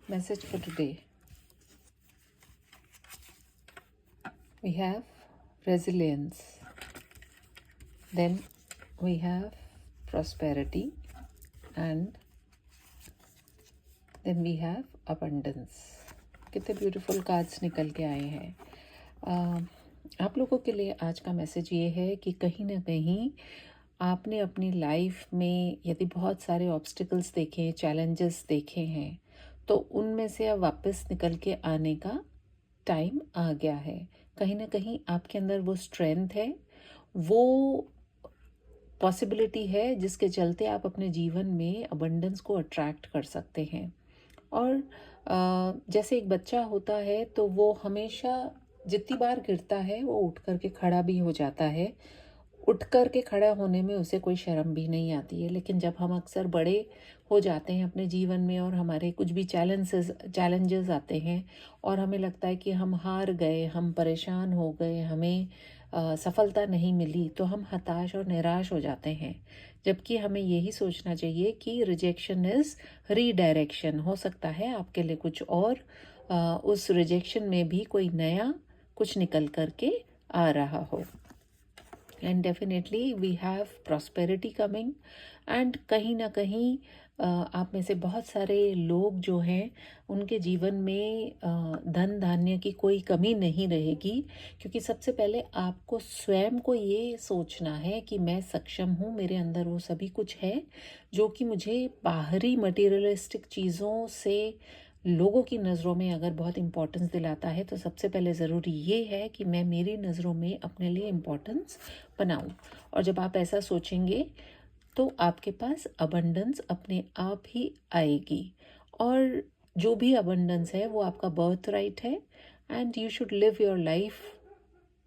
message for today. We have resilience, then we have prosperity, and then we have abundance. कितने beautiful cards निकल के आए हैं। आप लोगों के लिए आज का मैसेज ये है कि कहीं ना कहीं आपने अपनी लाइफ में यदि बहुत सारे ऑब्स्टिकल्स देखे, चैलेंजेस देखे हैं, तो उनमें से अब वापस निकल के आने का टाइम आ गया है। कहीं ना कहीं आपके अंदर वो स्ट्रेंथ है, वो पॉसिबिलिटी है जिसके चलते आप अपने जीवन में अबंडेंस को अट्रैक्ट कर सकते हैं। और जैसे एक बच्चा होता है तो वो हमेशा जितनी बार गिरता है वो उठ कर के खड़ा भी हो जाता है, उठ कर के खड़ा होने में उसे कोई शर्म भी नहीं आती है। लेकिन जब हम अक्सर बड़े हो जाते हैं अपने जीवन में और हमारे कुछ भी चैलेंजेस आते हैं और हमें लगता है कि हम हार गए, हम परेशान हो गए, हमें सफलता नहीं मिली, तो हम हताश और निराश हो जाते हैं। जबकि हमें यही सोचना चाहिए कि रिजेक्शन इज़ रीडायरेक्शन। हो सकता है आपके लिए कुछ और उस रिजेक्शन में भी कोई नया कुछ निकल करके आ रहा हो। And definitely we have prosperity coming. And कहीं ना कहीं आप में से बहुत सारे लोग जो हैं उनके जीवन में धन धान्य की कोई कमी नहीं रहेगी, क्योंकि सबसे पहले आपको स्वयं को ये सोचना है कि मैं सक्षम हूँ, मेरे अंदर वो सभी कुछ है जो कि मुझे बाहरी मटेरियलिस्टिक चीज़ों से लोगों की नज़रों में अगर बहुत इम्पोर्टेंस दिलाता है, तो सबसे पहले ज़रूरी ये है कि मैं मेरी नज़रों में अपने लिए इम्पोर्टेंस बनाऊं। और जब आप ऐसा सोचेंगे तो आपके पास अबंडेंस अपने आप ही आएगी। और जो भी अबंडेंस है वो आपका बर्थ राइट है, and you should live your life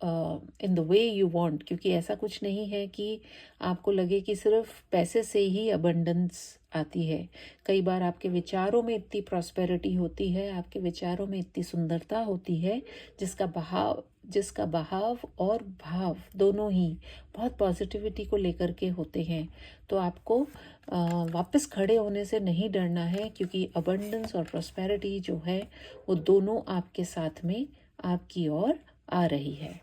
in the way you want. क्योंकि ऐसा कुछ नहीं है कि आपको लगे कि सिर्फ पैसे से ही अबंडेंस आती है। कई बार आपके विचारों में इतनी प्रॉस्पेरिटी होती है, आपके विचारों में इतनी सुंदरता होती है जिसका बहाव और भाव दोनों ही बहुत पॉजिटिविटी को लेकर के होते हैं। तो आपको वापस खड़े होने से नहीं डरना है, क्योंकि अबंडेंस और प्रॉस्पेरिटी जो है वो दोनों आपके साथ में आपकी ओर आ रही है।